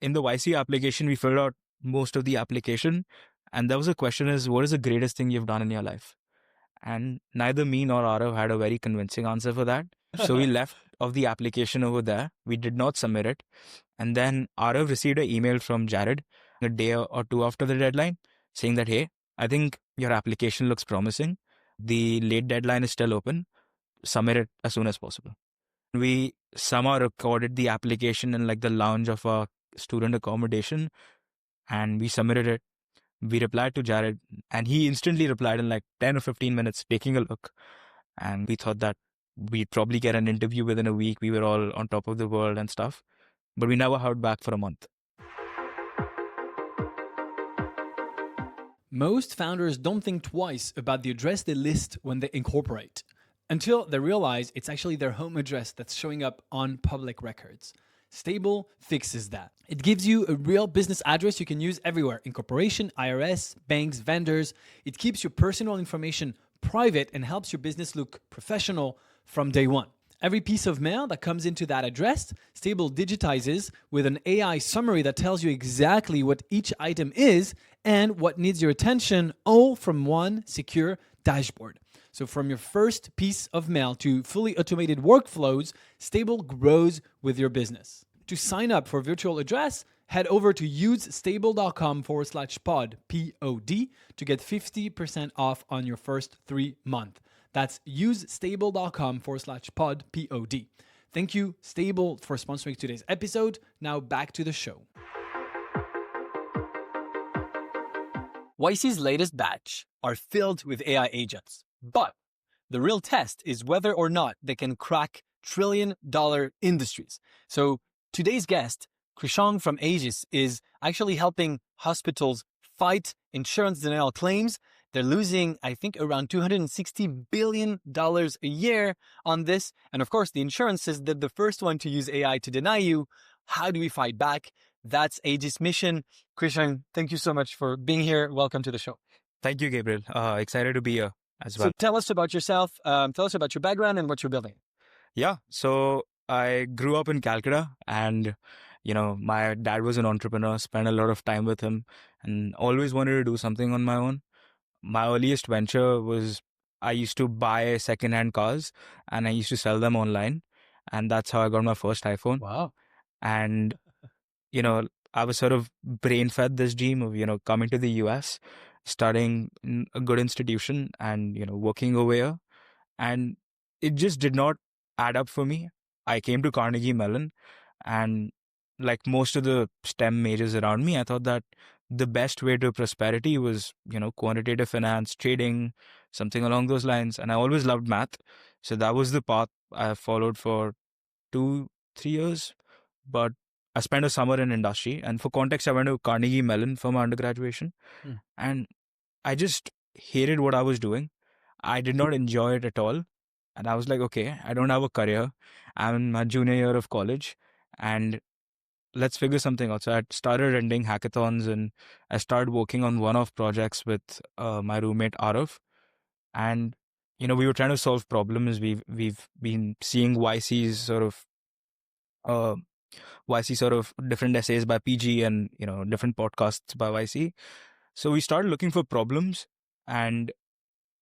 in the YC application, we filled out most of the application. And there was a question is, what is the greatest thing you've done in your life? And neither me nor Arav had a very convincing answer for that. So we left of the application over there. We did not submit it. And then Arav received an email from Jared a day or two after the deadline saying that, hey, I think your application looks promising. The late deadline is still open. Submit it as soon as possible. We somehow recorded the application in like the lounge of our student accommodation and we submitted it. We replied to Jared and he instantly replied in like 10 or 15 minutes, taking a look. And we thought that we'd probably get an interview within a week. We were all on top of the world and stuff, but we never heard back for a month. Most founders don't think twice about the address they list when they incorporate, until they realize it's actually their home address that's showing up on public records. Stable fixes that. It gives you a real business address you can use everywhere: incorporation, IRS, banks, vendors. It keeps your personal information private and helps your business look professional from day one. Every piece of mail that comes into that address, Stable digitizes with an AI summary that tells you exactly what each item is and what needs your attention, all from one secure dashboard. So from your first piece of mail to fully automated workflows, Stable grows with your business. To sign up for Virtual Address, head over to usestable.com/pod, P-O-D, to get 50% off on your first 3 months. That's usestable.com/pod, P-O-D. Thank you, Stable, for sponsoring today's episode. Now back to the show. YC's latest batch are filled with AI agents, but the real test is whether or not they can crack trillion-dollar industries. So today's guest, Krishang from Aegis, is actually helping hospitals fight insurance denial claims. They're losing, I think, around $260 billion a year on this. And of course, the insurance is the first one to use AI to deny you. How do we fight back? That's Aegis' mission. Krishang, thank you so much for being here. Welcome to the show. Thank you, Gabriel. Excited to be here as well. So tell us about yourself. Tell us about your background and what you're building. Yeah. So I grew up in Calcutta and, my dad was an entrepreneur, spent a lot of time with him and always wanted to do something on my own. My earliest venture was I used to buy secondhand cars and I used to sell them online. And that's how I got my first iPhone. Wow. And, I was sort of brain fed this dream of, coming to the US, studying in a good institution and, working over here. And it just did not add up for me. I came to Carnegie Mellon and like most of the STEM majors around me, I thought that the best way to prosperity was, quantitative finance, trading, something along those lines. And I always loved math. So that was the path I followed for 2-3 years. But I spent a summer in industry. And for context, I went to Carnegie Mellon for my undergraduation. And I just hated what I was doing. I did not enjoy it at all. And I was like, okay, I don't have a career. I'm in my junior year of college. And let's figure something out. So I started attending hackathons and I started working on one-off projects with my roommate Arav. And, we were trying to solve problems. We've been seeing YC sort of different essays by PG and, different podcasts by YC. So we started looking for problems, and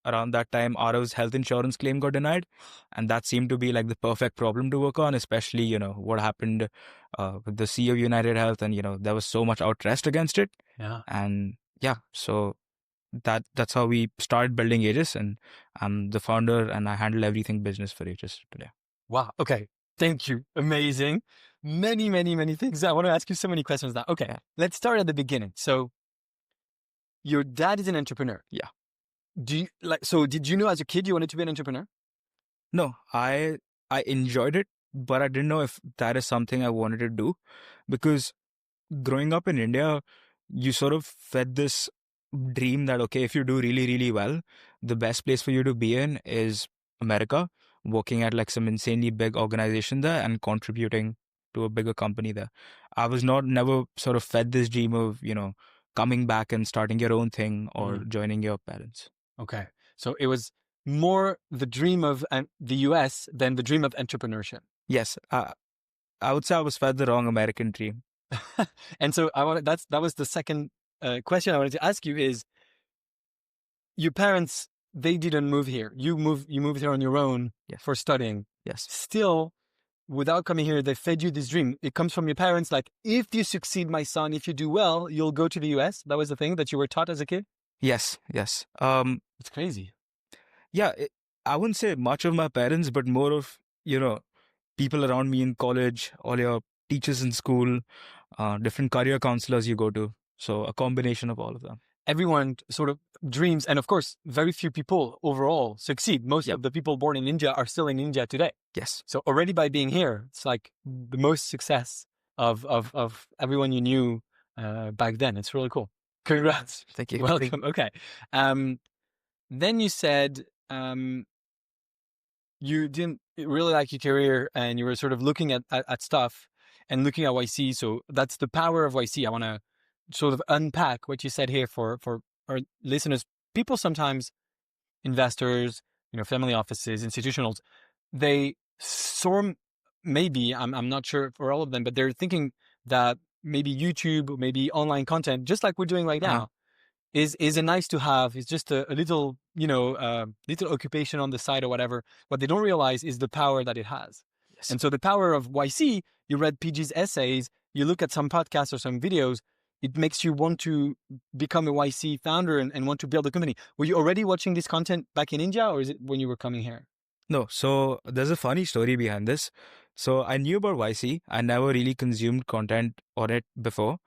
around that time, Arav's health insurance claim got denied. And that seemed to be like the perfect problem to work on, especially, what happened with the CEO of United Health. And, there was so much outrest against it. Yeah. And so that's how we started building Aegis. And I'm the founder and I handle everything business for Aegis today. Wow. Okay. Thank you. Amazing. Many, many, many things. I want to ask you so many questions now. Okay. Let's start at the beginning. So your dad is an entrepreneur. Yeah. So did you know as a kid you wanted to be an entrepreneur? No, I enjoyed it, but I didn't know if that is something I wanted to do, because growing up in India, you sort of fed this dream that, okay, if you do really, really well, the best place for you to be in is America, working at like some insanely big organization there and contributing to a bigger company there. I was never sort of fed this dream of, coming back and starting your own thing or joining your parents. Okay. So it was more the dream of the US than the dream of entrepreneurship. Yes. I would say I was fed the wrong American dream. And so that was the second question I wanted to ask you is, your parents, they didn't move here. You moved here on your own for studying. Yes. Still, without coming here, they fed you this dream. It comes from your parents. Like, if you succeed, my son, if you do well, you'll go to the US. That was the thing that you were taught as a kid. Yes. Yes. It's crazy. Yeah, I wouldn't say much of my parents, but more of, people around me in college, all your teachers in school, different career counselors you go to. So a combination of all of them. Everyone sort of dreams, and of course, very few people overall succeed. Most of the people born in India are still in India today. Yes. So already by being here, it's like the most success of everyone you knew back then. It's really cool. Congrats. Thank you. Welcome. Okay. Then you said you didn't really like your career, and you were sort of looking at stuff and looking at YC. So that's the power of YC. I want to sort of unpack what you said here for our listeners. People sometimes, investors, family offices, institutionals, they maybe, I'm not sure for all of them, but they're thinking that maybe YouTube, maybe online content, just like we're doing right now, is a nice to have. It's just a little, little occupation on the side or whatever. What they don't realize is the power that it has. Yes. And so the power of YC, you read PG's essays, you look at some podcasts or some videos, it makes you want to become a YC founder and want to build a company. Were you already watching this content back in India, or is it when you were coming here? No. So there's a funny story behind this. So I knew about YC. I never really consumed content on it before.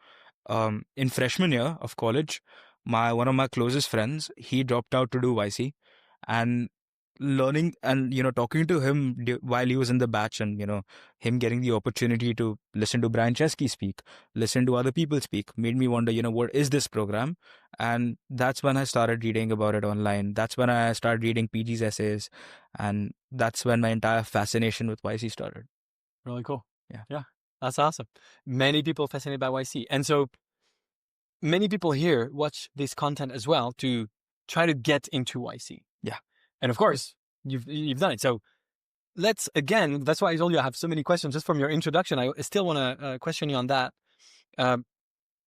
In freshman year of college, one of my closest friends, he dropped out to do YC, and learning and talking to him while he was in the batch, and him getting the opportunity to listen to Brian Chesky speak, listen to other people speak, made me wonder, what is this program? And that's when I started reading about it online. That's when I started reading PG's essays, and that's when my entire fascination with YC started. Really cool. Yeah, that's awesome. Many people fascinated by YC, and so many people here watch this content as well to try to get into YC. Yeah. And of course, you've done it. So let's, again, that's why I told you I have so many questions just from your introduction. I still want to question you on that.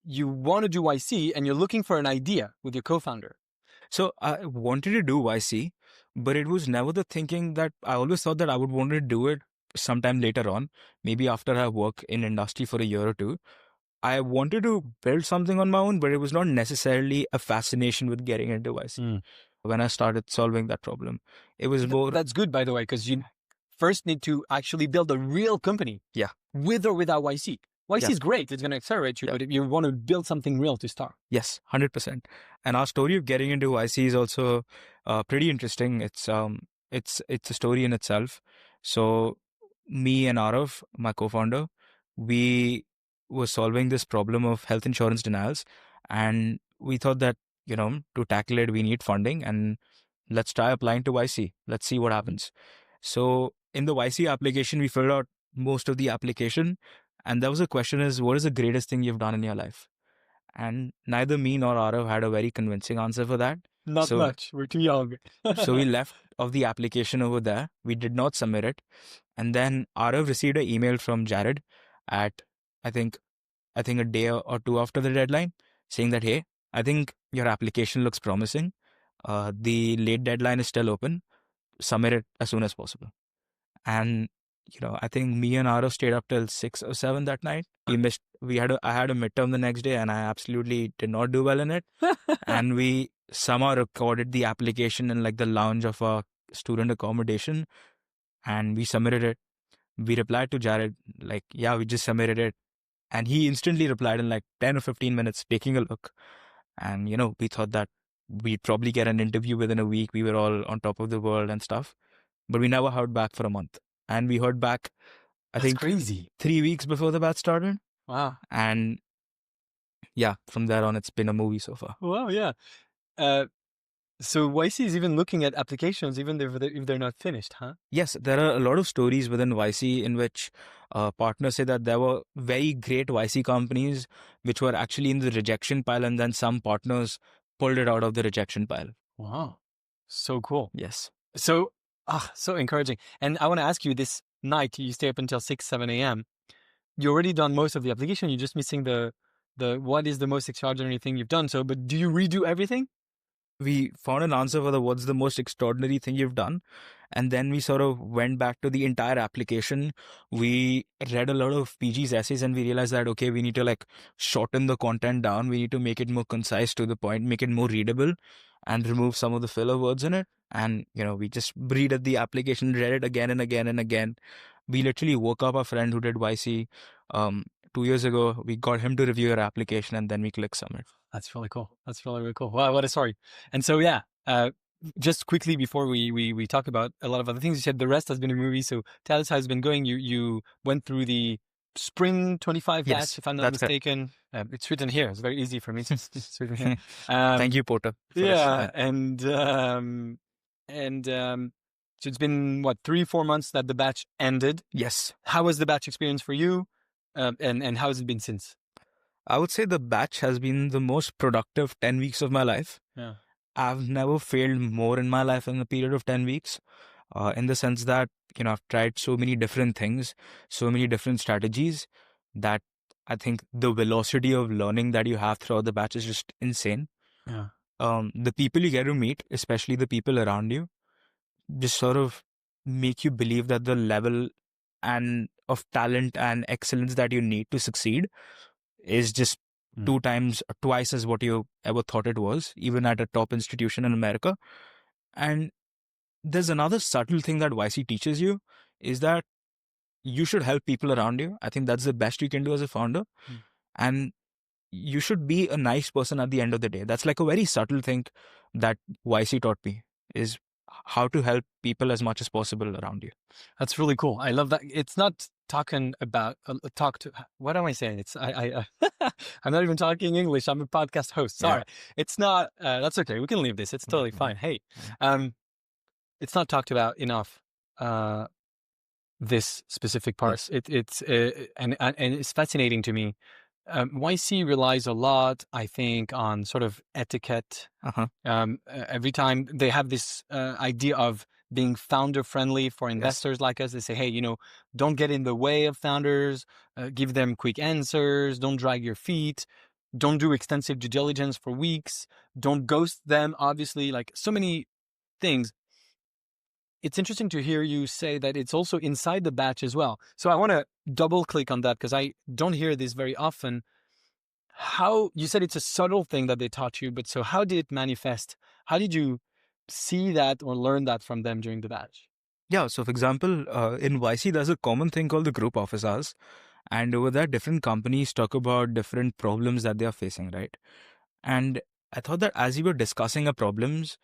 You want to do YC and you're looking for an idea with your co-founder. So I wanted to do YC, but it was never the thinking that I always thought that I would want to do it sometime later on, maybe after I work in industry for a year or two. I wanted to build something on my own, but it was not necessarily a fascination with getting into YC. When I started solving that problem, it was more... That's good, by the way, because you first need to actually build a real company. Yeah. With or without YC. YC is great. It's going to accelerate you, but you want to build something real to start. Yes, 100%. And our story of getting into YC is also pretty interesting. It's a story in itself. So me and Arav, my co-founder, we were solving this problem of health insurance denials, and we thought that to tackle it we need funding, and let's try applying to YC. Let's see what happens. So in the YC application, we filled out most of the application, and there was a question is, what is the greatest thing you've done in your life? And neither me nor Arav had a very convincing answer for that. Not much. We're too young. So we left of the application over there. We did not submit it. And then Arav received an email from Jared at, I think a day or two after the deadline, saying that, hey, I think your application looks promising. The late deadline is still open. Submit it as soon as possible. And I think me and Arav stayed up till 6 or 7 that night. I had a midterm the next day, and I absolutely did not do well in it. And we somehow recorded the application in like the lounge of our student accommodation, and we submitted it. We replied to Jared like, yeah, we just submitted it. And he instantly replied in like 10 or 15 minutes, taking a look. And, we thought that we'd probably get an interview within a week. We were all on top of the world and stuff. But we never heard back for a month. And we heard back, I think, crazy. 3 weeks before the batch started. Wow. And yeah, from there on, it's been a movie so far. Wow, yeah. So YC is even looking at applications, even if they're not finished, huh? Yes, there are a lot of stories within YC in which partners say that there were very great YC companies which were actually in the rejection pile, and then some partners pulled it out of the rejection pile. Wow. So cool. Yes. So, so encouraging. And I want to ask you, this night, you stay up until 6, 7 a.m. you already done most of the application. You're just missing the what is the most extraordinary thing you've done. So, but do you redo everything? We found an answer for the what's the most extraordinary thing you've done. And then we sort of went back to the entire application. We read a lot of PG's essays and we realized that, okay, we need to like shorten the content down. We need to make it more concise to the point, make it more readable and remove some of the filler words in it. And, we just redid the application, read it again and again and again. We literally woke up our friend who did YC 2 years ago. We got him to review our application and then we clicked submit. That's really cool. That's really, really cool. Wow, what a story. And so, yeah, just quickly before we talk about a lot of other things, you said the rest has been a movie. So tell us how it's been going. You went through the Spring 25 batch, Yes, if I'm not that's correct. mistaken. It's written here. It's very easy for me to it's written here. Thank you, Porter. for this. Yeah, and so it's been what 3-4 months that the batch ended. Yes. How was the batch experience for you, and how has it been since? I would say the batch has been the most productive 10 weeks of my life. Yeah. I've never failed more in my life in a period of 10 weeks, in the sense that, I've tried so many different things, so many different strategies that I think the velocity of learning that you have throughout the batch is just insane. Yeah. The people you get to meet, especially the people around you, just sort of make you believe that the level and of talent and excellence that you need to succeed is just twice as what you ever thought it was, even at a top institution in America. And there's another subtle thing that YC teaches you is that you should help people around you. I think that's the best you can do as a founder. And you should be a nice person at the end of the day. That's like a very subtle thing that YC taught me, is how to help people as much as possible around you. That's really cool. I love that. It's not talking about what am I saying? It's I I'm not even talking English. I'm a podcast host. Sorry. It's not that's okay. We can leave this. It's totally fine. Hey. It's not talked about enough, this specific part. It's and it's fascinating to me. YC relies a lot, I think, on sort of etiquette. Every time they have this idea of being founder friendly for investors like us. They say, hey, don't get in the way of founders, give them quick answers, don't drag your feet, don't do extensive due diligence for weeks, don't ghost them, obviously, like so many things. It's interesting to hear you say that it's also inside the batch as well. So I want to double click on that because I don't hear this very often. How you said it's a subtle thing that they taught you, but so how did it manifest? How did you see that or learn that from them during the batch? Yeah. So for example, in YC, there's a common thing called the group office hours. And over there, different companies talk about different problems that they are facing, right? And I thought that as we were discussing our problems,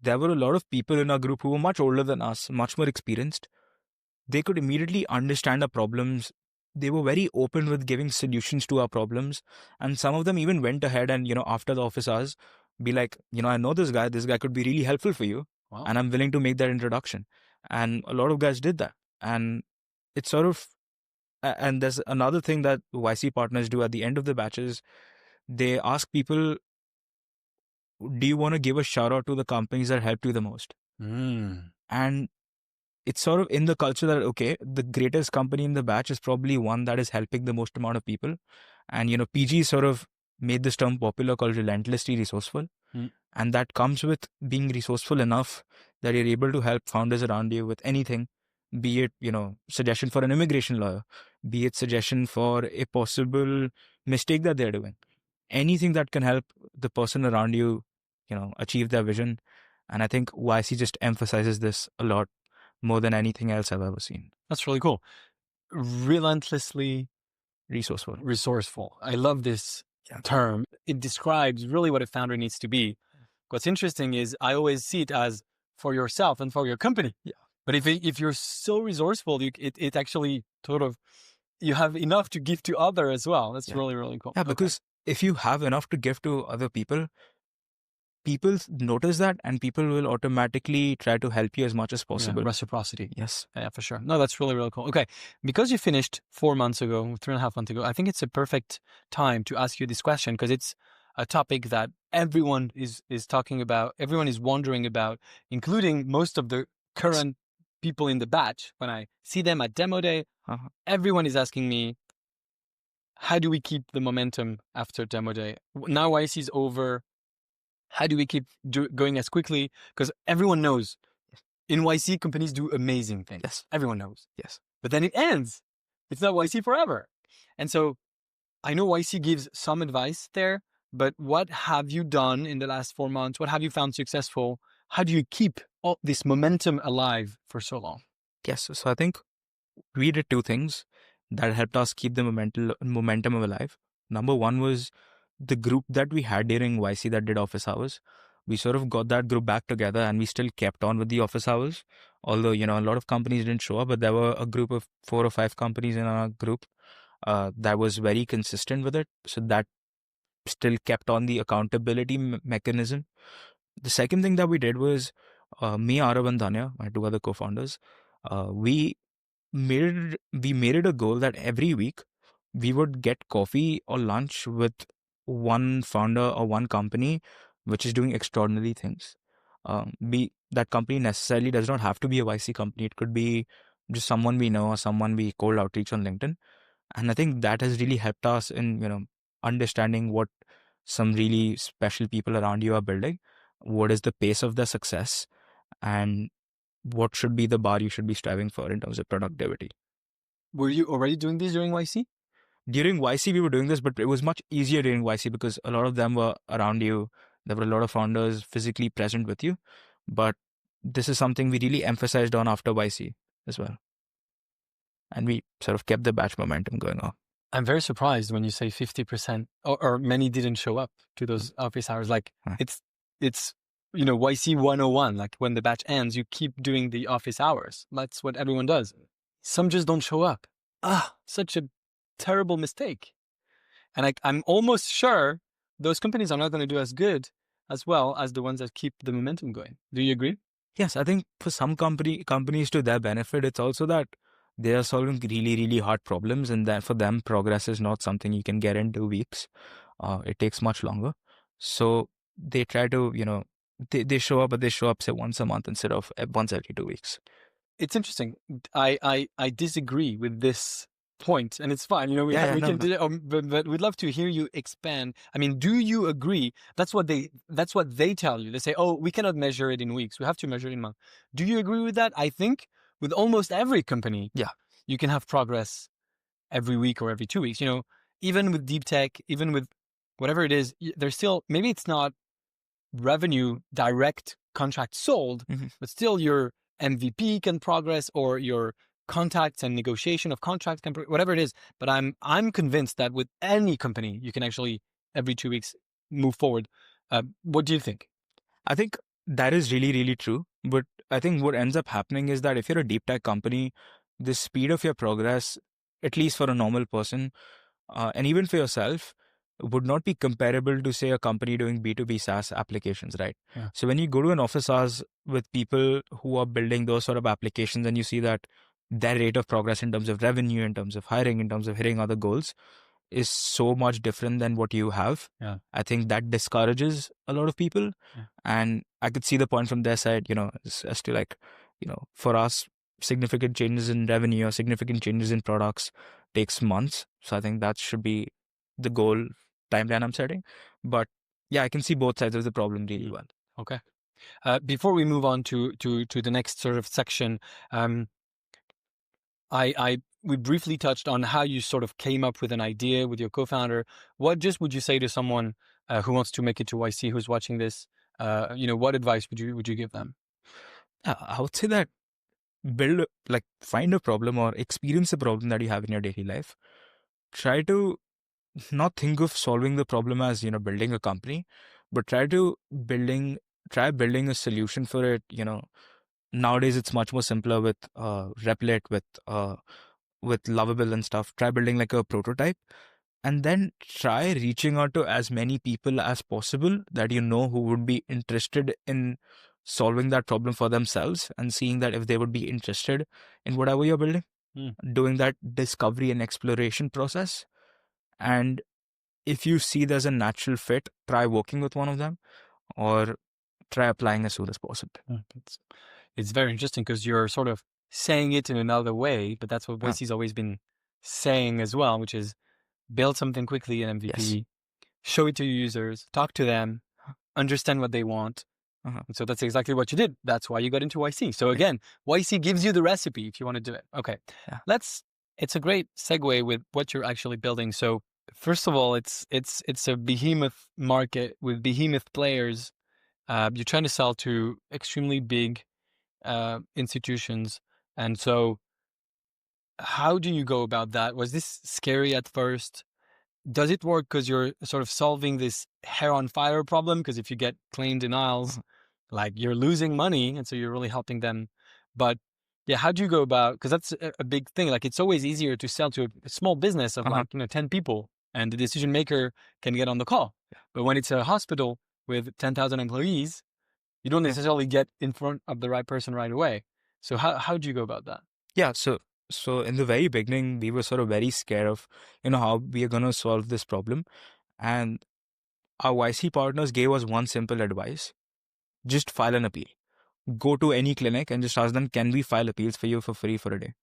there were a lot of people in our group who were much older than us, much more experienced. They could immediately understand our problems. They were very open with giving solutions to our problems. And some of them even went ahead and, after the office hours, be like, I know this guy could be really helpful for you. Wow. And I'm willing to make that introduction. And a lot of guys did that. And it's sort of, and there's another thing that YC partners do at the end of the batches. They ask people, do you want to give a shout out to the companies that helped you the most? And it's sort of in the culture that, okay, the greatest company in the batch is probably one that is helping the most amount of people. And, PG sort of made this term popular called relentlessly resourceful. And that comes with being resourceful enough that you're able to help founders around you with anything, be it, suggestion for an immigration lawyer, be it suggestion for a possible mistake that they're doing. Anything that can help the person around you, achieve their vision. And I think YC just emphasizes this a lot more than anything else I've ever seen. That's really cool. Relentlessly resourceful. I love this term. It describes really what a founder needs to be. What's interesting is I always see it as for yourself and for your company. Yeah. But if you're so resourceful, it actually sort of, you have enough to give to other as well. That's really, really cool. Yeah, because if you have enough to give to other people, people notice that and people will automatically try to help you as much as possible. Yeah, reciprocity. Yes. Yeah, for sure. No, that's really, really cool. Okay. Because you finished 4 months ago, 3.5 months ago, I think it's a perfect time to ask you this question because it's a topic that everyone is talking about, everyone is wondering about, including most of the current people in the batch. When I see them at demo day, everyone is asking me, how do we keep the momentum after demo day? Now YC is over. How do we keep going as quickly? Because everyone knows in YC, companies do amazing things. Yes. Everyone knows. Yes. But then it ends. It's not YC forever. And so I know YC gives some advice there, but what have you done in the last 4 months? What have you found successful? How do you keep all this momentum alive for so long? Yes. So I think we did two things that helped us keep the momentum alive. Number one was the group that we had during YC that did office hours. We sort of got that group back together and we still kept on with the office hours. Although, a lot of companies didn't show up, but there were a group of 4 or 5 companies in our group that was very consistent with it. So that still kept on the accountability mechanism. The second thing that we did was me, Arav and Danya, my 2 other co-founders, we made it a goal that every week we would get coffee or lunch with one founder or one company which is doing extraordinary things. That company necessarily does not have to be a YC company. It could be just someone we know or someone we cold outreach on LinkedIn. And I think that has really helped us in, understanding what some really special people around you are building, what is the pace of their success, and what should be the bar you should be striving for in terms of productivity. Were you already doing this during YC? During YC, we were doing this, but it was much easier during YC because a lot of them were around you. There were a lot of founders physically present with you. But this is something we really emphasized on after YC as well. And we sort of kept the batch momentum going on. I'm very surprised when you say 50% or many didn't show up to those office hours. Like it's YC 101. Like when the batch ends, you keep doing the office hours. That's what everyone does. Some just don't show up. Such a terrible mistake. And I'm almost sure those companies are not going to do as good as well as the ones that keep the momentum going. Do you agree? Yes, I think for some companies to their benefit, it's also that they are solving really, really hard problems, and that for them, progress is not something you can get in 2 weeks. It takes much longer. So they try to, they show up, but they show up, say, once a month instead of once every 2 weeks. It's interesting. I disagree with this point, and it's fine. We can do it, but we'd love to hear you expand. I mean, do you agree? That's what they tell you. They say, oh, we cannot measure it in weeks. We have to measure it in months. Do you agree with that? I think with almost every company, you can have progress every week or every 2 weeks. Even with deep tech, even with whatever it is, there's still, maybe it's not revenue direct contract sold, but still your MVP can progress or your contacts and negotiation of contracts can, whatever it is. But I'm convinced that with any company, you can actually every 2 weeks move forward. What do you think? I think that is really, really true. But I think what ends up happening is that if you're a deep tech company, the speed of your progress, at least for a normal person, and even for yourself, would not be comparable to, say, a company doing B2B SaaS applications, right? Yeah. So when you go to an office hours with people who are building those sort of applications and you see that their rate of progress in terms of revenue, in terms of hiring, in terms of hitting other goals is so much different than what you have. Yeah. I think that discourages a lot of people. Yeah. And I could see the point from their side, as to for us, significant changes in revenue or significant changes in products takes months. So I think that should be the goal timeline I'm setting. But yeah, I can see both sides of the problem really well. Okay. Before we move on to the next sort of section, we briefly touched on how you sort of came up with an idea with your co-founder. What just would you say to someone who wants to make it to YC, who's watching this? What advice would you give them? I would say that find a problem or experience a problem that you have in your daily life. Try to not think of solving the problem as, building a company, but try building a solution for it. Nowadays it's much more simpler with Replit, with Lovable and stuff. Try building like a prototype and then try reaching out to as many people as possible that who would be interested in solving that problem for themselves and seeing that if they would be interested in whatever you're building, doing that discovery and exploration process. And if you see there's a natural fit, try working with one of them or try applying as soon as possible. It's very interesting because you're sort of saying it in another way, but that's what YC's always been saying as well, which is build something quickly, an MVP, Yes. show it to your users, talk to them, understand what they want. And so that's exactly what you did. That's why you got into YC. So again, YC gives you the recipe if you want to do it. Okay. Yeah. It's a great segue with what you're actually building. So first of all, it's a behemoth market with behemoth players. You're trying to sell to extremely big institutions. And so how do you go about that? Was this scary at first? Does it work because you're sort of solving this hair on fire problem? Because if you get claim denials, like you're losing money, and so you're really helping them. But yeah, how do you go about? Because that's a big thing. Like it's always easier to sell to a small business of like 10 people, and the decision maker can get on the call. But when it's a hospital with 10,000 employees, you don't necessarily get in front of the right person right away. So how do you go about that? Yeah, so in the very beginning, we were sort of very scared of, how we are going to solve this problem. And our YC partners gave us one simple advice: just file an appeal. Go to any clinic and just ask them, can we file appeals for you for free for a day?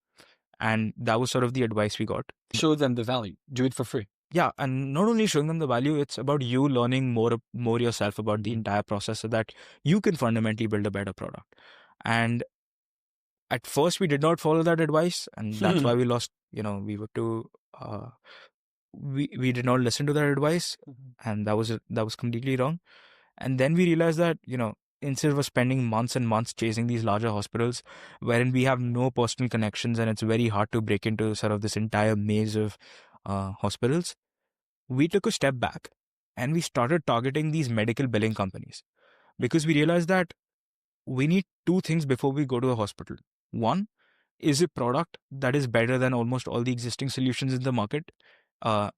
And that was sort of the advice we got. Show them the value. Do it for free. Yeah, and not only showing them the value, it's about you learning more yourself about the entire process so that you can fundamentally build a better product. And at first, we did not follow that advice, and that's why we lost. We were too. We did not listen to that advice, and that was completely wrong. And then we realized that instead of spending months and months chasing these larger hospitals, wherein we have no personal connections and it's very hard to break into sort of this entire maze of hospitals, we took a step back and we started targeting these medical billing companies, because we realized that we need two things before we go to a hospital. One is a product that is better than almost all the existing solutions in the market,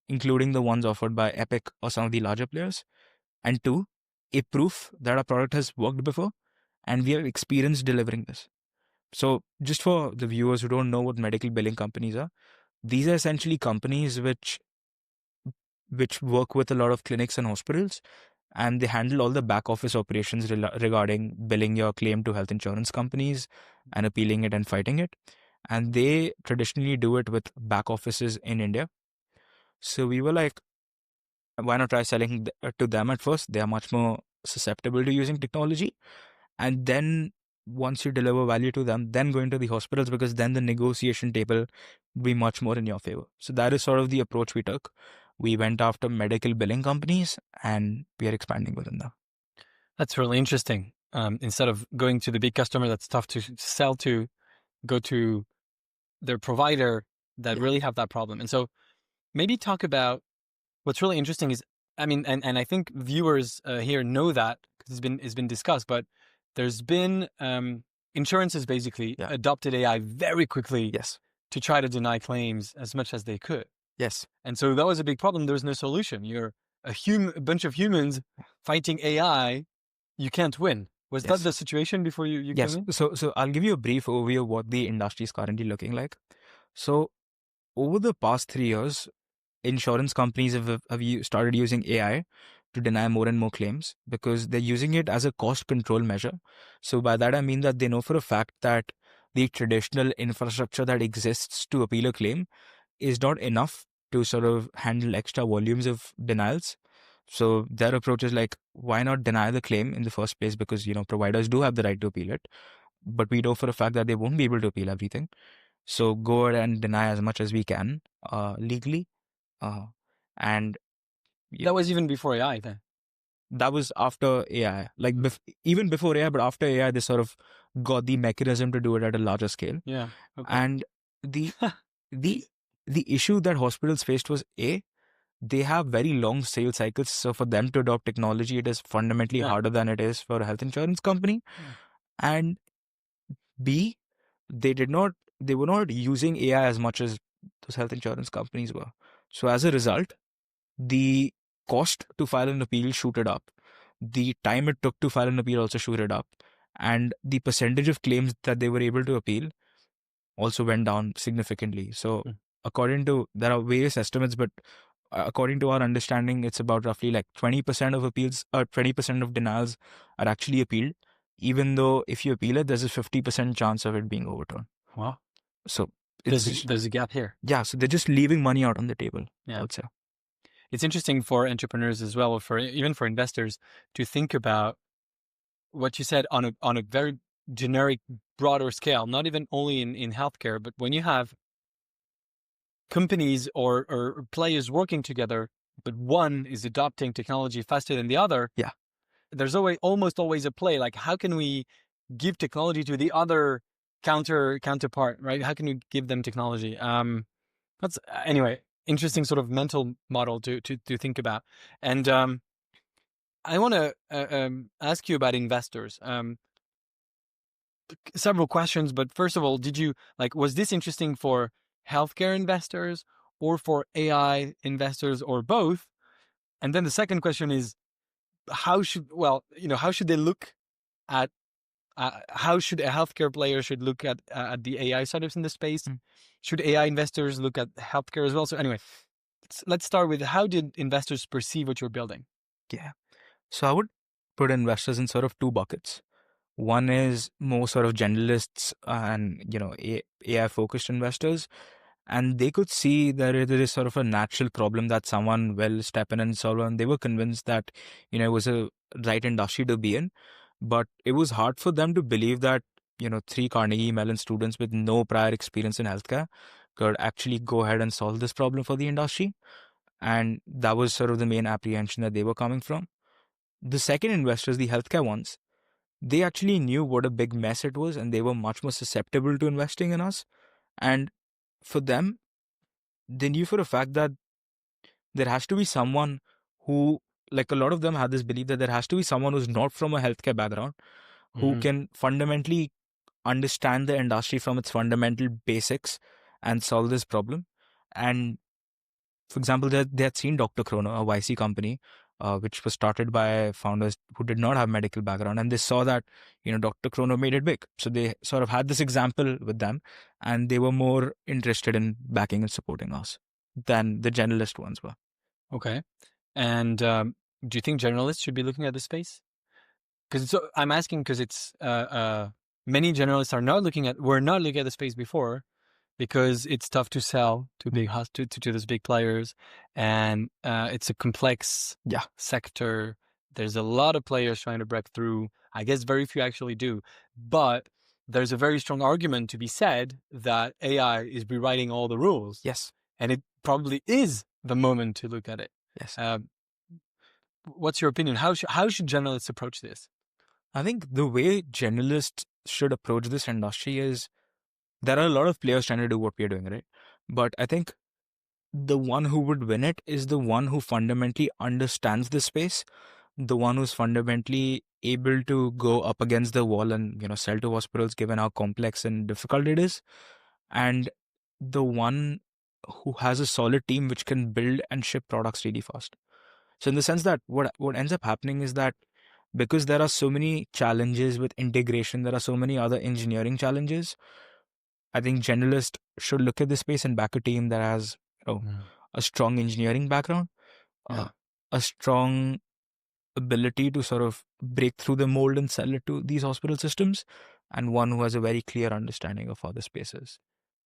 including the ones offered by Epic or some of the larger players. And two, a proof that our product has worked before and we have experience delivering this. So just for the viewers who don't know what medical billing companies are, these are essentially companies which work with a lot of clinics and hospitals, and they handle all the back office operations regarding billing your claim to health insurance companies and appealing it and fighting it. And they traditionally do it with back offices in India. So we were like, why not try selling to them at first? They are much more susceptible to using technology. And then once you deliver value to them, then go into the hospitals, because then the negotiation table will be much more in your favor. So that is sort of the approach we took. We went after medical billing companies and we are expanding within them. That's really interesting. Instead of going to the big customer that's tough to sell to, go to their provider that really have that problem. And so maybe talk about what's really interesting is, I mean, and I think viewers here know that because it's been discussed, but there's been insurance has basically adopted AI very quickly to try to deny claims as much as they could. Yes. And so that was a big problem. There was no solution. You're a bunch of humans fighting AI. You can't win. Was that the situation before you Yes. came in? So I'll give you a brief overview of what the industry is currently looking like. So over the past 3 years, insurance companies have started using AI to deny more and more claims, because they're using it as a cost control measure. So by that, I mean that they know for a fact that the traditional infrastructure that exists to appeal a claim is not enough to sort of handle extra volumes of denials. So their approach is like, why not deny the claim in the first place? Because, providers do have the right to appeal it, but we know for a fact that they won't be able to appeal everything. So go ahead and deny as much as we can legally. And that was even before AI then. That was after AI, like even before AI, but after AI, they sort of got the mechanism to do it at a larger scale. Yeah. Okay. And the issue that hospitals faced was they have very long sales cycles. So for them to adopt technology, it is fundamentally harder than it is for a health insurance company. And B, they were not using AI as much as those health insurance companies were. So as a result, the cost to file an appeal shooted up. The time it took to file an appeal also shooted up. And the percentage of claims that they were able to appeal also went down significantly. So there are various estimates, but according to our understanding, it's about roughly like 20% of appeals, or 20% of denials are actually appealed, even though if you appeal it, there's a 50% chance of it being overturned. Wow. So There's a gap here. Yeah, so they're just leaving money out on the table, I Yeah. would say. It's interesting for entrepreneurs as well, or even for investors, to think about what you said on a very generic, broader scale, not even only in healthcare, but when you have companies or players working together, but one is adopting technology faster than the other. Yeah. There's almost always a play, like how can we give technology to the other counterpart, right? How can we give them technology? That's anyway, interesting sort of mental model to think about. And I want to ask you about investors. Several questions, but first of all, was this interesting for healthcare investors or for AI investors or both? And then the second question is, how should they look at how should a healthcare player look at the AI startups in the space? Should AI investors look at healthcare as well? So anyway, let's start with, how did investors perceive what you're building? Yeah. So I would put investors in sort of two buckets. One is more sort of generalists and, AI focused investors. And they could see that it is sort of a natural problem that someone will step in and solve. And they were convinced that, it was a right industry to be in. But it was hard for them to believe that, 3 Carnegie Mellon students with no prior experience in healthcare could actually go ahead and solve this problem for the industry. And that was sort of the main apprehension that they were coming from. The second investors, the healthcare ones, they actually knew what a big mess it was, and they were much more susceptible to investing in us. And for them, they knew for a fact that there has to be someone who, like a lot of them had this belief that there has to be someone who's not from a healthcare background, who can fundamentally understand the industry from its fundamental basics and solve this problem. And for example, they had seen Dr. Chrono, a YC company, which was started by founders who did not have medical background, and they saw that Dr. Chrono made it big. So they sort of had this example with them, and they were more interested in backing and supporting us than the generalist ones were. Okay, and do you think generalists should be looking at this space? Because I'm asking because it's many generalists were not looking at the space before, because it's tough to sell to big to those big players, and it's a complex sector. There's a lot of players trying to break through. I guess very few actually do, but there's a very strong argument to be said that AI is rewriting all the rules. Yes, and it probably is the moment to look at it. Yes. What's your opinion? How should generalists approach this? I think the way generalists should approach this industry is, there are a lot of players trying to do what we're doing, right? But I think the one who would win it is the one who fundamentally understands the space, the one who's fundamentally able to go up against the wall and, sell to hospitals given how complex and difficult it is, and the one who has a solid team which can build and ship products really fast. So in the sense that what ends up happening is that because there are so many challenges with integration, there are so many other engineering challenges, I think generalists should look at this space and back a team that has a strong engineering background, a strong ability to sort of break through the mold and sell it to these hospital systems, and one who has a very clear understanding of how the space is.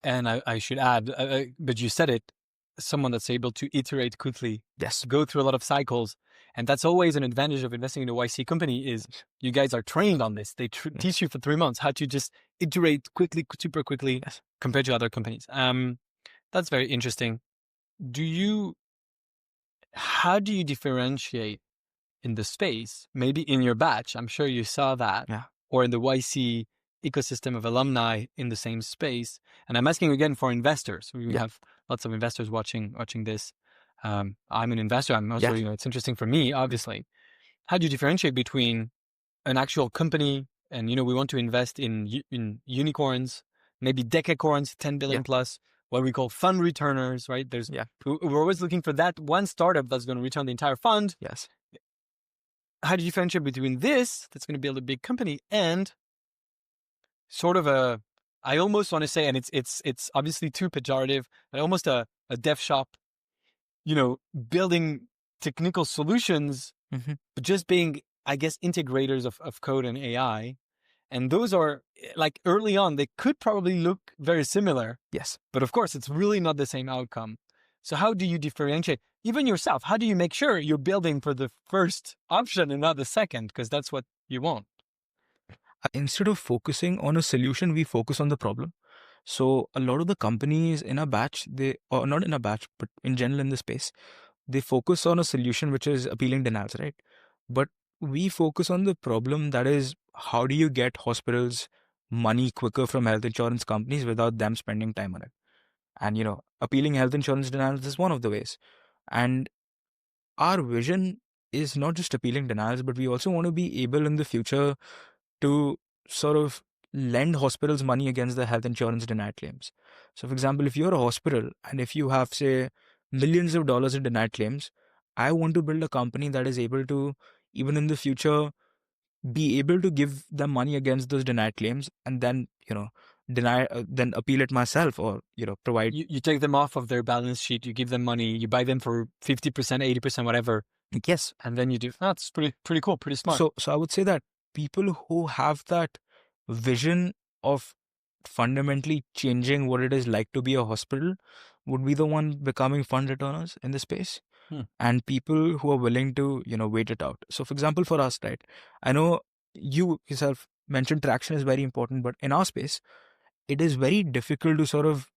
And I should add, but you said it, someone that's able to iterate quickly, go through a lot of cycles. And that's always an advantage of investing in a YC company, is you guys are trained on this. They teach you for 3 months how to just iterate quickly, super quickly, compared to other companies. That's very interesting. How do you differentiate in the space? Maybe in your batch, I'm sure you saw that, or in the YC ecosystem of alumni in the same space. And I'm asking again for investors. We have lots of investors watching this. I'm an investor. I'm also, it's interesting for me, obviously. How do you differentiate between an actual company and, we want to invest in unicorns, maybe decacorns, 10 billion plus, what we call fund returners, right? We're always looking for that one startup that's going to return the entire fund. Yes. How do you differentiate between this, that's going to build a big company, and sort of I almost want to say, and it's obviously too pejorative, but almost a dev shop, building technical solutions, but just being, I guess, integrators of code and AI. And those are like early on, they could probably look very similar. Yes. But of course, it's really not the same outcome. So how do you differentiate? Even yourself, how do you make sure you're building for the first option and not the second? Because that's what you want. Instead of focusing on a solution, we focus on the problem. So a lot of the companies in a batch, or not in a batch, but in general in the space, they focus on a solution which is appealing denials, right? But we focus on the problem, that is, how do you get hospitals money quicker from health insurance companies without them spending time on it? And, appealing health insurance denials is one of the ways. And our vision is not just appealing denials, but we also want to be able in the future to sort of lend hospitals money against the health insurance denied claims. So, for example, if you're a hospital and if you have, say, millions of dollars in denied claims, I want to build a company that is able to, even in the future, be able to give them money against those denied claims and then, then appeal it myself, or, provide. You take them off of their balance sheet, you give them money, you buy them for 50%, 80%, whatever. Yes. And then you do. That's pretty cool, pretty smart. So I would say that people who have that vision of fundamentally changing what it is like to be a hospital would be the one becoming fund returners in the space. And people who are willing to, wait it out. So, for example, for us, right, I know you yourself mentioned traction is very important, but in our space, it is very difficult to sort of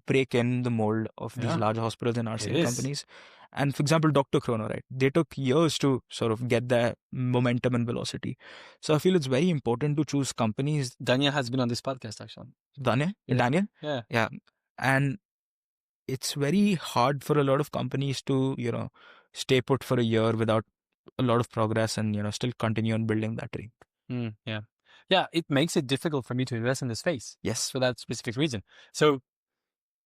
break in the mold of these large hospitals and RCM companies. And for example, Dr. Chrono, right, they took years to sort of get that momentum and velocity. So I feel it's very important to choose companies. Daniel has been on this podcast, actually. Daniel? Yeah. And it's very hard for a lot of companies to, stay put for a year without a lot of progress and, still continue on building that dream. Yeah, it makes it difficult for me to invest in this space. Yes. For that specific reason. So,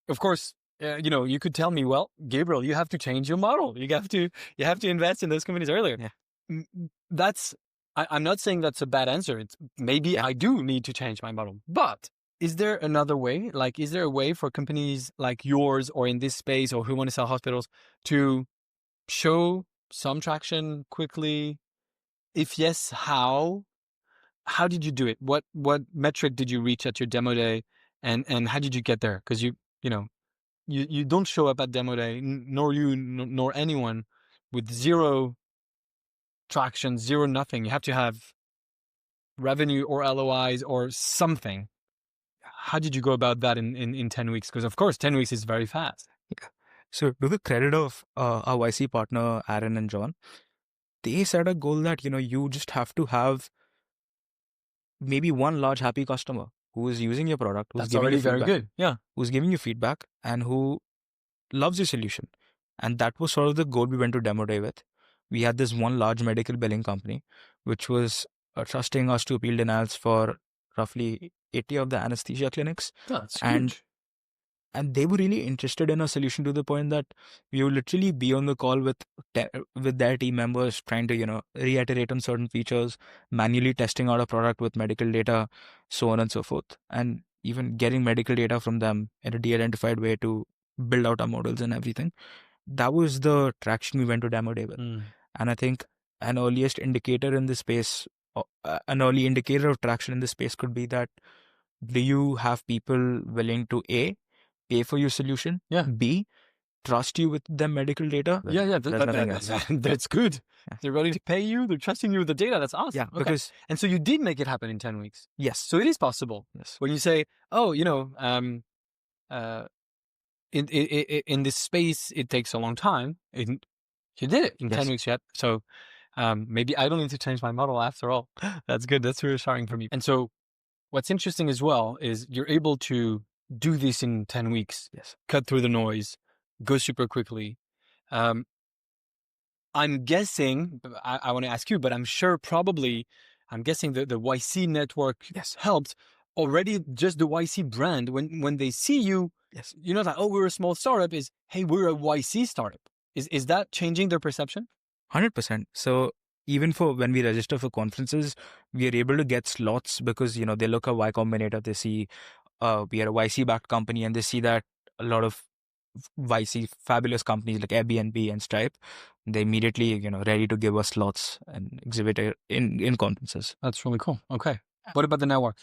of course, you could tell me, well, Gabriel, you have to change your model. You have to invest in those companies earlier. Yeah. I'm not saying that's a bad answer. Maybe I do need to change my model, but is there another way? Like, is there a way for companies like yours or in this space or who want to sell hospitals to show some traction quickly? If yes, how? How did you do it? What metric did you reach at your demo day, and how did you get there? Because you don't show up at demo day, nor you nor anyone, with zero traction, zero nothing. You have to have revenue or LOIs or something. How did you go about that in 10 weeks? Because of course, 10 weeks is very fast. Yeah. So to the credit of our YC partner, Aaron and John, they set a goal that, you just have to have maybe one large happy customer who is using your product, who's That's giving already you feedback, very good. Yeah. Who's giving you feedback and who loves your solution. And that was sort of the goal we went to demo day with. We had this one large medical billing company, which was trusting us to appeal denials for roughly 80 of the anesthesia clinics. That's huge. And they were really interested in a solution to the point that we would literally be on the call with their team members trying to, reiterate on certain features, manually testing out a product with medical data, so on and so forth. And even getting medical data from them in a de-identified way to build out our models and everything. That was the traction we went to demo day with. And I think an early indicator in this space of traction in this space could be that, do you have people willing to A, pay for your solution? Yeah. B, trust you with their medical data? That's good. Yeah. They're ready to pay you. They're trusting you with the data. That's awesome. Yeah, okay. because and so you did make it happen in 10 weeks. Yes. So it is possible. Yes. When you say, oh, in this space, it takes a long time. You did it in 10 weeks yet. So maybe I don't need to change my model after all. That's good. That's reassuring for me. And so what's interesting as well is you're able to do this in 10 weeks. Yes. Cut through the noise, go super quickly. I'm guessing, I want to ask you, but I'm guessing that the YC network helped already. Just the YC brand, when they see you, you're not like, oh, we're a small startup, is, hey, we're a YC startup. Is that changing their perception? 100%. So even for when we register for conferences, we are able to get slots because, they look at Y Combinator, they see we are a YC-backed company, and they see that a lot of YC fabulous companies like Airbnb and Stripe, they immediately, ready to give us slots and exhibit in conferences. That's really cool. Okay. What about the network?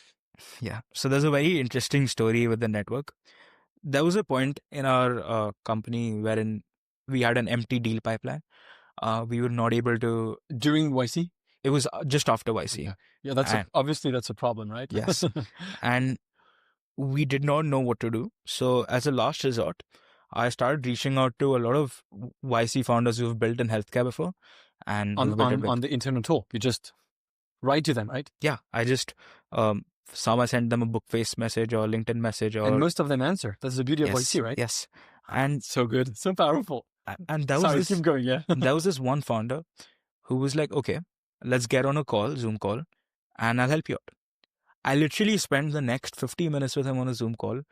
Yeah. So there's a very interesting story with the network. There was a point in our company wherein we had an empty deal pipeline. We were not able to. During YC? It was just after YC. Yeah, obviously that's a problem, right? Yes. And we did not know what to do. So as a last resort, I started reaching out to a lot of YC founders who've built in healthcare before. And on the internal tool, you just write to them, right? Yeah, I just some I sent them a Bookface message or LinkedIn message, and most of them answer. That's the beauty of YC, right? Yes, and so good, so powerful. And that was keep going. Yeah, there was this one founder who was like, "Okay, let's get on a call, Zoom call, and I'll help you out." I literally spent the next 50 minutes with him on a Zoom call,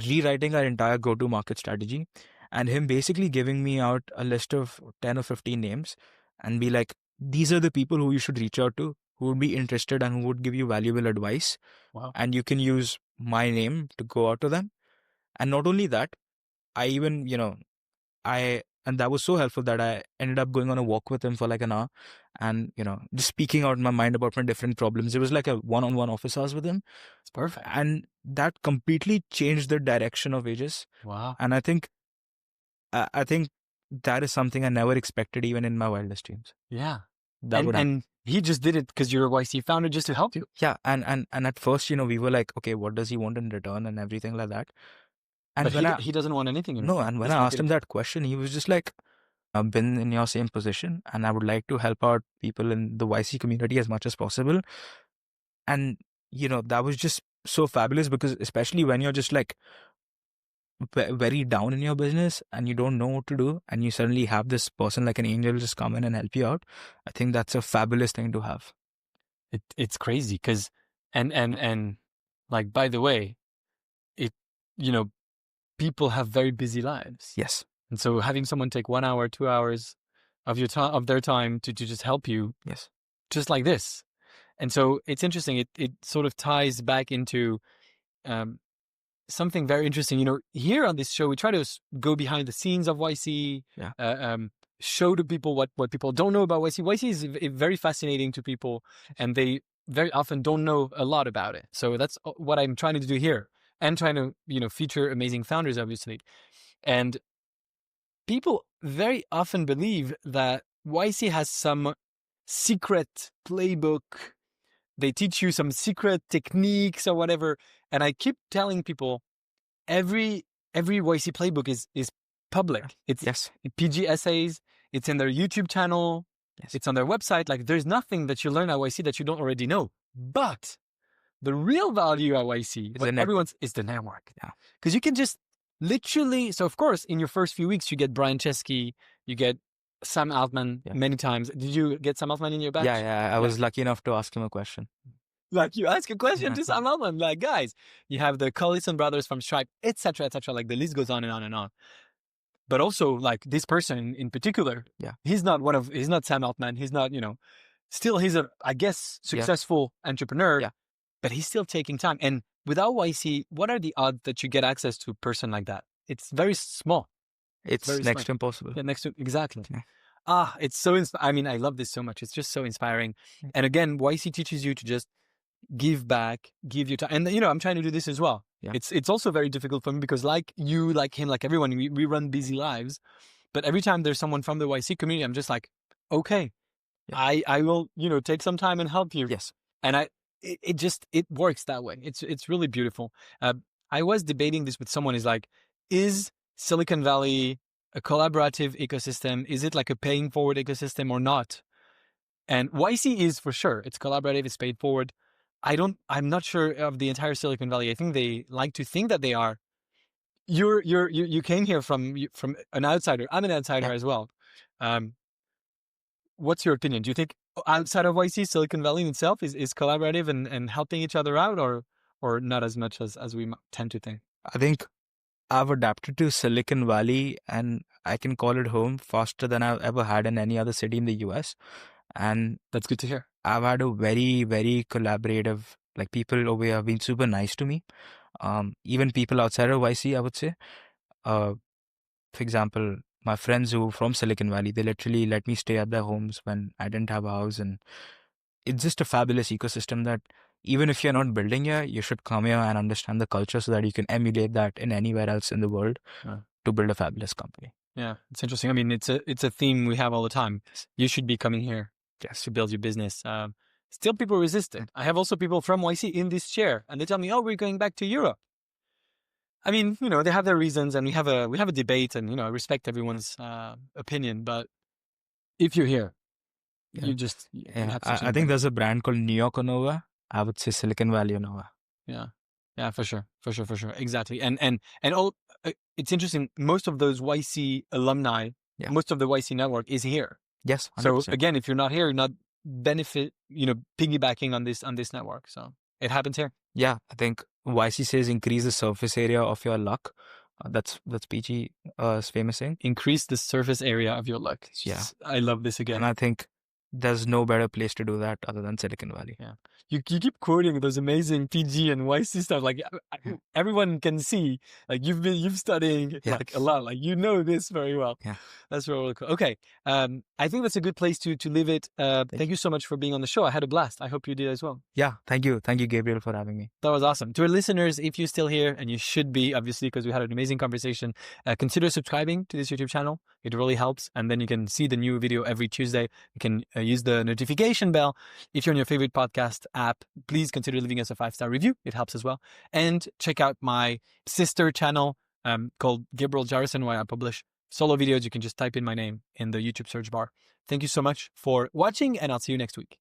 rewriting our entire go-to-market strategy, and him basically giving me out a list of 10 or 15 names and be like, these are the people who you should reach out to, who would be interested and who would give you valuable advice. Wow. And you can use my name to go out to them. And not only that, I even, and that was so helpful that I ended up going on a walk with him for like an hour and, just speaking out my mind about my different problems. It was like a one-on-one office hours with him. It's perfect. And that completely changed the direction of Aegis. Wow. And I think that is something I never expected even in my wildest dreams. Yeah. And he just did it because you're a YC founder just to help you. Yeah. And at first, we were like, okay, what does he want in return and everything like that. And but he doesn't want anything in return. No, and when I asked him that question, he was just like, I've been in your same position and I would like to help out people in the YC community as much as possible. And, that was just so fabulous because especially when you're just like very down in your business and you don't know what to do and you suddenly have this person like an angel just come in and help you out. I think that's a fabulous thing to have. It's crazy because, and like, by the way, people have very busy lives. Yes. And so having someone take 1 hour, 2 hours of their time to just help you. Yes. Just like this. And so it's interesting. It sort of ties back into something very interesting. Here on this show, we try to go behind the scenes of YC, show to people what people don't know about YC. YC is very fascinating to people, and they very often don't know a lot about it. So that's what I'm trying to do here, and trying to feature amazing founders, obviously. And people very often believe that YC has some secret playbook. They teach you some secret techniques or whatever. And I keep telling people, every YC playbook is public. It's PG essays. It's in their YouTube channel. Yes. It's on their website. Like, there's nothing that you learn at YC that you don't already know. But the real value at YC, is the network. Yeah. Because you can just literally, so of course, in your first few weeks, you get Brian Chesky, you get Sam Altman many times. Did you get Sam Altman in your batch? Yeah. I was lucky enough to ask him a question. Like, you ask a question to Sam Altman, like, guys, you have the Collison brothers from Stripe, etc., etc. Like, the list goes on and on and on. But also, like, this person in particular, he's not Sam Altman. He's not, still he's a, I guess, successful entrepreneur. Yeah. But he's still taking time. And without YC, what are the odds that you get access to a person like that? It's very small. It's next to impossible. Yeah, exactly. Yeah. It's so, I love this so much. It's just so inspiring. And again, YC teaches you to just give back, give your time. And, I'm trying to do this as well. Yeah. It's also very difficult for me because like you, like him, like everyone, we run busy lives. But every time there's someone from the YC community, I'm just like, okay, I will, take some time and help you. Yes. And it works that way. It's really beautiful. I was debating this with someone. Is Silicon Valley a collaborative ecosystem? Is it like a paying forward ecosystem or not? And YC is for sure. It's collaborative. It's paid forward. I'm not sure of the entire Silicon Valley. I think they like to think that they are. You came here from an outsider. I'm an outsider as well. What's your opinion? Do you think outside of YC, Silicon Valley in itself is collaborative and helping each other out, or not as much as we tend to think? I think I've adapted to Silicon Valley and I can call it home faster than I've ever had in any other city in the US. And that's good to hear. I've had a very, very collaborative, like, people over here have been super nice to me. Even people outside of YC, I would say. For example, my friends who are from Silicon Valley, they literally let me stay at their homes when I didn't have a house. And it's just a fabulous ecosystem that even if you're not building here, you should come here and understand the culture so that you can emulate that in anywhere else in the world to build a fabulous company. Yeah, it's interesting. I mean, it's a theme we have all the time. You should be coming here to build your business. Still, people resist it. I have also people from YC in this chair, and they tell me, "Oh, we're going back to Europe." I mean, they have their reasons, and we have a debate, and I respect everyone's opinion. But if you're here, you just have I think there's a brand called New York Nova. I would say Silicon Valley Nova. Yeah, for sure, exactly. And all. It's interesting. Most of those YC alumni, most of the YC network is here. Yes. 100%. So again, if you're not here, you're not piggybacking on this network. So it happens here. Yeah, I think YC says increase the surface area of your luck. That's PG's famous saying. Increase the surface area of your luck. Yeah, I love this again. And I think there's no better place to do that other than Silicon Valley. Yeah, you keep quoting those amazing PG and YC stuff. Like everyone can see, like you've studying like a lot. Like this very well. Yeah, that's really cool. Okay, I think that's a good place to leave it. Thank you so much for being on the show. I had a blast. I hope you did as well. Yeah, thank you, Gabriel, for having me. That was awesome. To our listeners, if you're still here, and you should be, obviously, because we had an amazing conversation, consider subscribing to this YouTube channel. It really helps, and then you can see the new video every Tuesday. You can use the notification bell. If you're on your favorite podcast app, please consider leaving us a 5-star review. It helps as well. And check out my sister channel called Gabriel Jarrison, where I publish solo videos. You can just type in my name in the YouTube search bar. Thank you so much for watching, and I'll see you next week.